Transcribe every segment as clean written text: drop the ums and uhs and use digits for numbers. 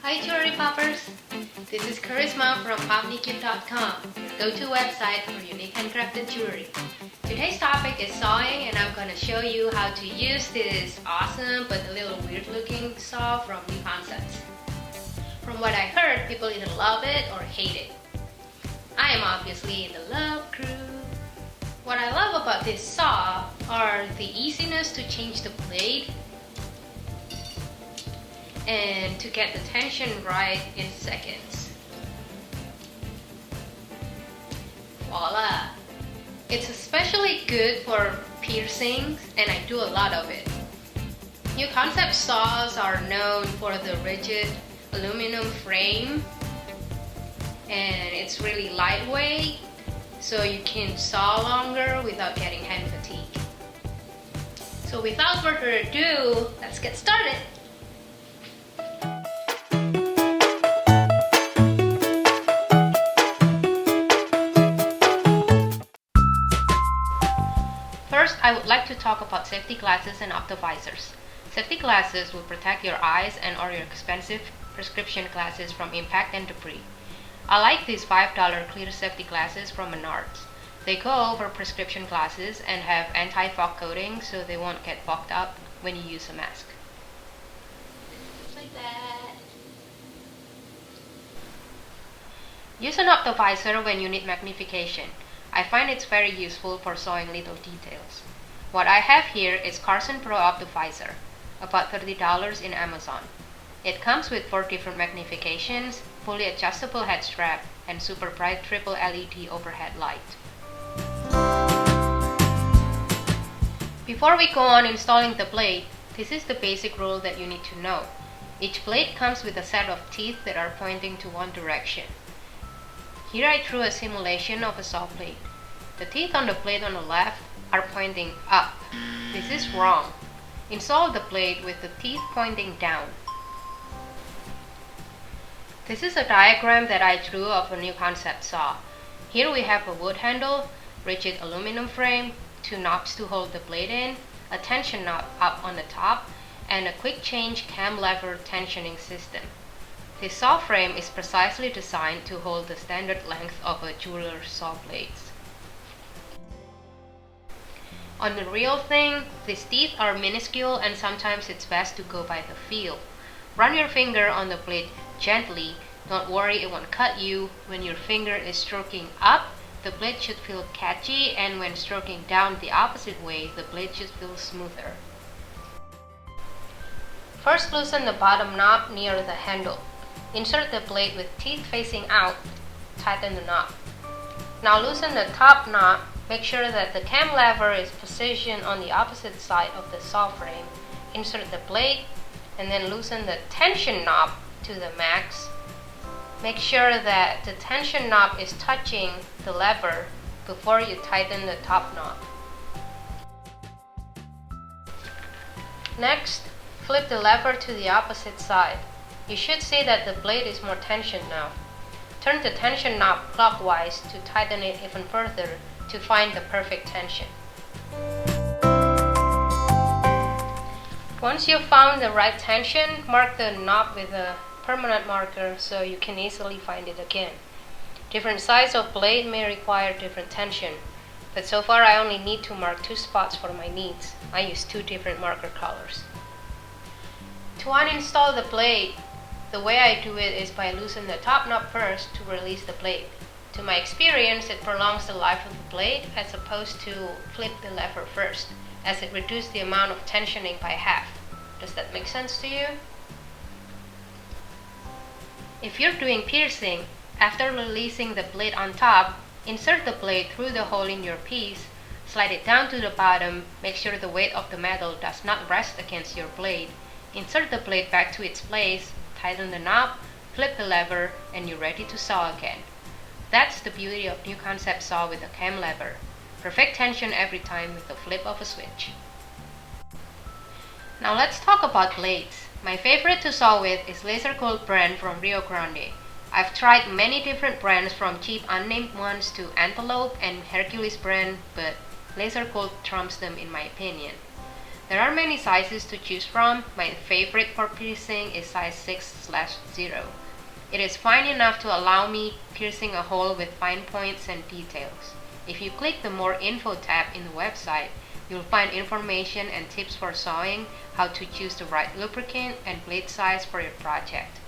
Hi jewelry poppers! This is Charisma from PopNikit.com, your go-to website for unique handcrafted jewelry. Today's topic is sawing, and I'm going to show you how to use this awesome but a little weird looking saw from New Concepts. From what I heard, people either love it or hate it. I am obviously in the love crew. What I love about this saw are the easiness to change the blade and to get the tension right in seconds. Voila! It's especially good for piercings, and I do a lot of it. New Concept saws are known for the rigid aluminum frame, and it's really lightweight, so you can saw longer without getting hand fatigue. So without further ado, let's get started! First, I would like to talk about safety glasses and optovisors. Safety glasses will protect your eyes and or your expensive prescription glasses from impact and debris. I like these $5 clear safety glasses from Menards. They go over prescription glasses and have anti-fog coating so they won't get fogged up when you use a mask. Like that. Use an optovisor when you need magnification. I find it's very useful for sawing little details. What I have here is Carson Pro Optovisor, about $30 in Amazon. It comes with 4 different magnifications, fully adjustable head strap, and super bright triple LED overhead light. Before we go on installing the blade, this is the basic rule that you need to know. Each blade comes with a set of teeth that are pointing to one direction. Here I drew a simulation of a saw blade. The teeth on the blade on the left are pointing up. This is wrong. Install the blade with the teeth pointing down. This is a diagram that I drew of a New Concept saw. Here we have a wood handle, rigid aluminum frame, 2 knobs to hold the blade in, a tension knob up on the top, and a quick change cam lever tensioning system. This saw frame is precisely designed to hold the standard length of a jeweler's saw blades. On the real thing, these teeth are minuscule and sometimes it's best to go by the feel. Run your finger on the blade gently. Don't worry, it won't cut you. When your finger is stroking up, the blade should feel catchy, and when stroking down the opposite way, the blade should feel smoother. First, loosen the bottom knob near the handle. Insert the blade with teeth facing out. Tighten the knob. Now loosen the top knob. Make sure that the cam lever is positioned on the opposite side of the saw frame. Insert the blade and then loosen the tension knob to the max. Make sure that the tension knob is touching the lever before you tighten the top knob. Next, flip the lever to the opposite side. You should see that the blade is more tensioned now. Turn the tension knob clockwise to tighten it even further to find the perfect tension. Once you've found the right tension, mark the knob with a permanent marker so you can easily find it again. Different size of blade may require different tension, but so far I only need to mark 2 spots for my needs. I use 2 different marker colors. To uninstall the blade, the way I do it is by loosening the top knob first to release the blade. To my experience, it prolongs the life of the blade as opposed to flip the lever first, as it reduces the amount of tensioning by half. Does that make sense to you? If you're doing piercing, after releasing the blade on top, insert the blade through the hole in your piece, slide it down to the bottom, make sure the weight of the metal does not rest against your blade, insert the blade back to its place, tighten the knob, flip the lever, and you're ready to saw again. That's the beauty of New Concept saw with a cam lever. Perfect tension every time with the flip of a switch. Now let's talk about blades. My favorite to saw with is Laser Gold brand from Rio Grande. I've tried many different brands from cheap unnamed ones to Antelope and Hercules brand, but Laser Gold trumps them in my opinion. There are many sizes to choose from. My favorite for piercing is size 6/0. It is fine enough to allow me piercing a hole with fine points and details. If you click the More Info tab in the website, you'll find information and tips for sewing, how to choose the right lubricant, and blade size for your project.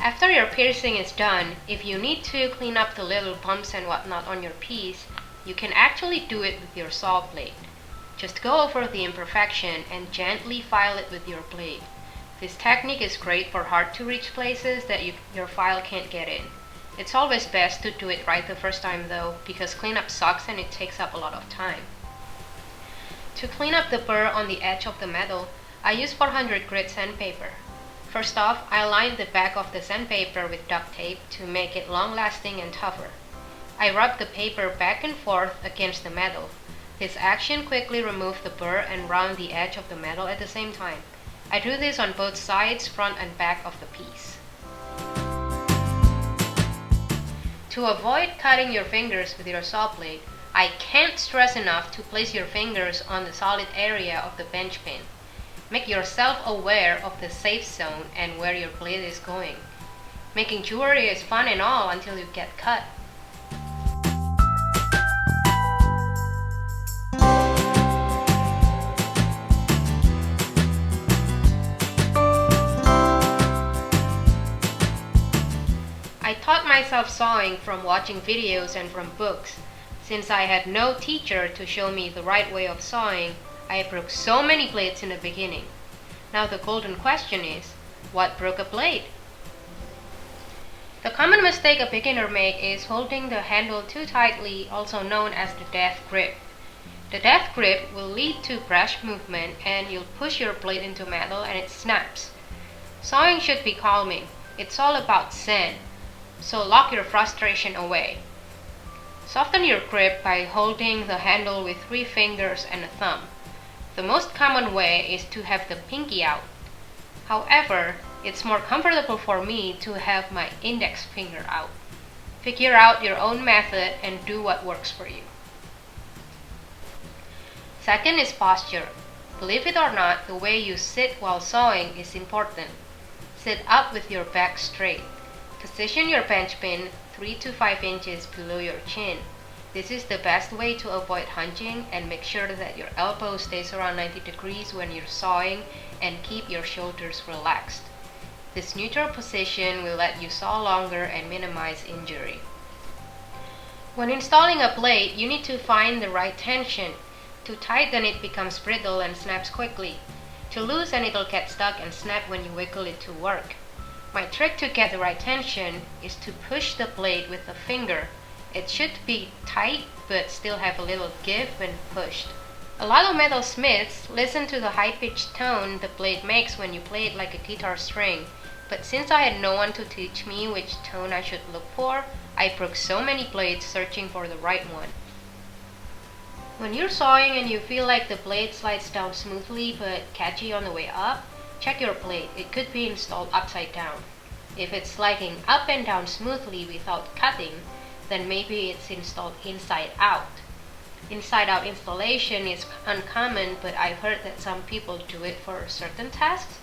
After your piercing is done, if you need to clean up the little bumps and whatnot on your piece, you can actually do it with your saw blade. Just go over the imperfection and gently file it with your blade. This technique is great for hard to reach places that your file can't get in. It's always best to do it right the first time though, because cleanup sucks and it takes up a lot of time. To clean up the burr on the edge of the metal, I use 400 grit sandpaper. First off, I line the back of the sandpaper with duct tape to make it long-lasting and tougher. I rub the paper back and forth against the metal. This action quickly removes the burr and round the edge of the metal at the same time. I do this on both sides, front and back of the piece. To avoid cutting your fingers with your saw blade, I can't stress enough to place your fingers on the solid area of the bench pin. Make yourself aware of the safe zone and where your blade is going. Making jewelry is fun and all until you get cut. I taught myself sawing from watching videos and from books. Since I had no teacher to show me the right way of sawing, I broke so many blades in the beginning. Now the golden question is, what broke a blade? The common mistake a beginner makes is holding the handle too tightly, also known as the death grip. The death grip will lead to brash movement and you'll push your blade into metal and it snaps. Sawing should be calming. It's all about zen. So lock your frustration away. Soften your grip by holding the handle with 3 fingers and a thumb. The most common way is to have the pinky out. However, it's more comfortable for me to have my index finger out. Figure out your own method and do what works for you. Second is posture. Believe it or not, the way you sit while sawing is important. Sit up with your back straight. Position your bench pin 3 to 5 inches below your chin. This is the best way to avoid hunching and make sure that your elbow stays around 90 degrees when you're sawing and keep your shoulders relaxed. This neutral position will let you saw longer and minimize injury. When installing a blade, you need to find the right tension. Too tight, then it becomes brittle and snaps quickly. Too loose and it'll get stuck and snap when you wiggle it to work. My trick to get the right tension is to push the blade with the finger. It should be tight but still have a little give when pushed. A lot of metalsmiths listen to the high-pitched tone the blade makes when you play it like a guitar string. But since I had no one to teach me which tone I should look for, I broke so many blades searching for the right one. When you're sawing and you feel like the blade slides down smoothly but catchy on the way up, check your blade. It could be installed upside down. If it's sliding up and down smoothly without cutting, then maybe it's installed inside out. Inside out installation is uncommon, but I've heard that some people do it for certain tasks.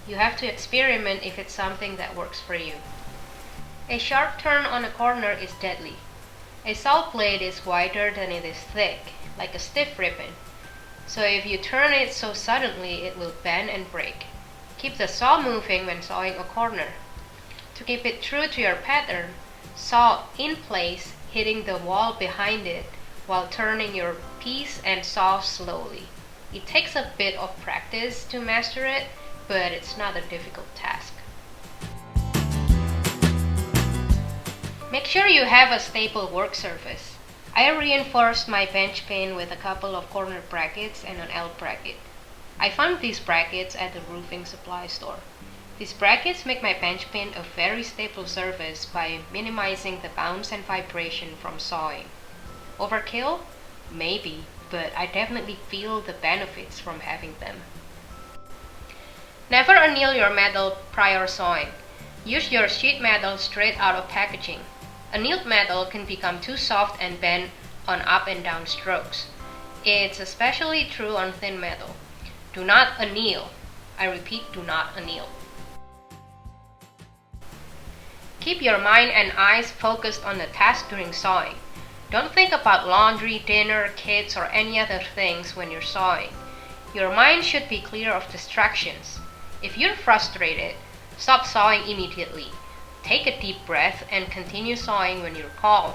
You have to experiment if it's something that works for you. A sharp turn on a corner is deadly. A saw blade is wider than it is thick, like a stiff ribbon. So if you turn it so suddenly, it will bend and break. Keep the saw moving when sawing a corner. To keep it true to your pattern, saw in place, hitting the wall behind it while turning your piece and saw slowly. It takes a bit of practice to master it, but it's not a difficult task. Make sure you have a stable work surface. I reinforced my bench pin with a couple of corner brackets and an L bracket. I found these brackets at the roofing supply store. These brackets make my bench pin a very stable surface by minimizing the bounce and vibration from sawing. Overkill? Maybe, but I definitely feel the benefits from having them. Never anneal your metal prior sawing. Use your sheet metal straight out of packaging. Annealed metal can become too soft and bend on up and down strokes. It's especially true on thin metal. Do not anneal. I repeat, do not anneal. Keep your mind and eyes focused on the task during sawing. Don't think about laundry, dinner, kids, or any other things when you're sawing. Your mind should be clear of distractions. If you're frustrated, Stop sawing immediately. Take a deep breath and continue sawing when you're calm.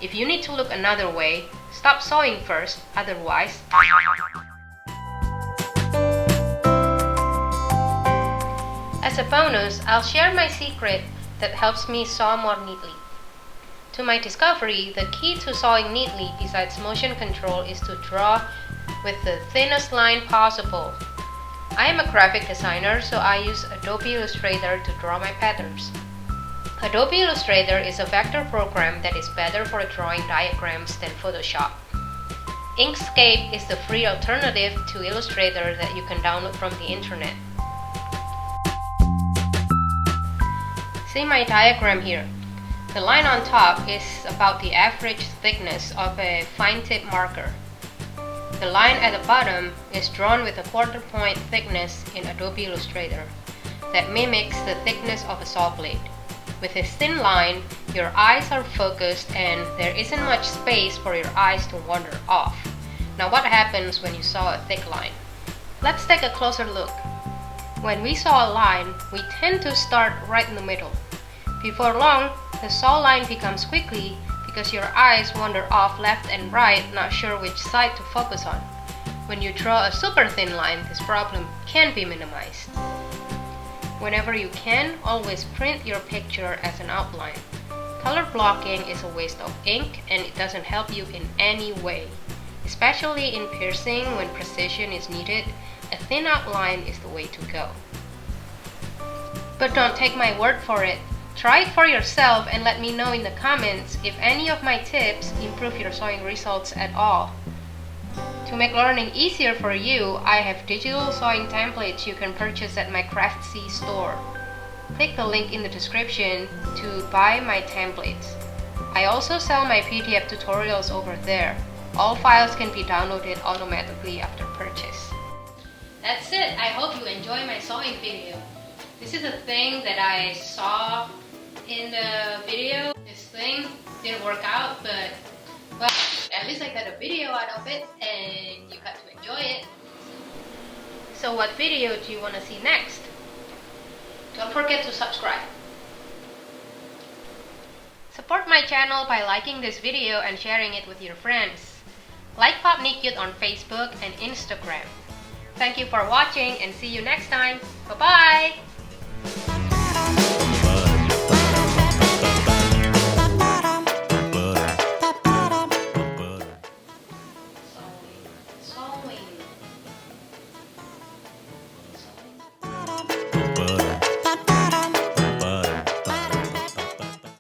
If you need to look another way, stop sawing first, otherwise. As a bonus, I'll share my secret that helps me saw more neatly. To my discovery, the key to sawing neatly besides motion control is to draw with the thinnest line possible. I am a graphic designer, so I use Adobe Illustrator to draw my patterns. Adobe Illustrator is a vector program that is better for drawing diagrams than Photoshop. Inkscape is the free alternative to Illustrator that you can download from the internet. See my diagram here. The line on top is about the average thickness of a fine tip marker. The line at the bottom is drawn with a 1/4 point thickness in Adobe Illustrator that mimics the thickness of a saw blade. With a thin line, your eyes are focused and there isn't much space for your eyes to wander off. Now what happens when you saw a thick line? Let's take a closer look. When we saw a line, we tend to start right in the middle. Before long, the saw line becomes squiggly because your eyes wander off left and right, not sure which side to focus on. When you draw a super thin line, this problem can be minimized. Whenever you can, always print your picture as an outline. Color blocking is a waste of ink and it doesn't help you in any way. Especially in piercing when precision is needed, a thin outline is the way to go. But don't take my word for it. Try it for yourself and let me know in the comments if any of my tips improve your sewing results at all. To make learning easier for you, I have digital sewing templates you can purchase at my Craftsy store. Click the link in the description to buy my templates. I also sell my PDF tutorials over there. All files can be downloaded automatically after purchase. That's it. I hope you enjoy my sewing video. This is a thing that I saw in the video. This thing didn't work out, but well, at least I got a video out of it and you got to enjoy it. So what video do you want to see next? Don't forget to subscribe. Support my channel by liking this video and sharing it with your friends. Like PopNiCute on Facebook and Instagram. Thank you for watching and see you next time. Bye-bye!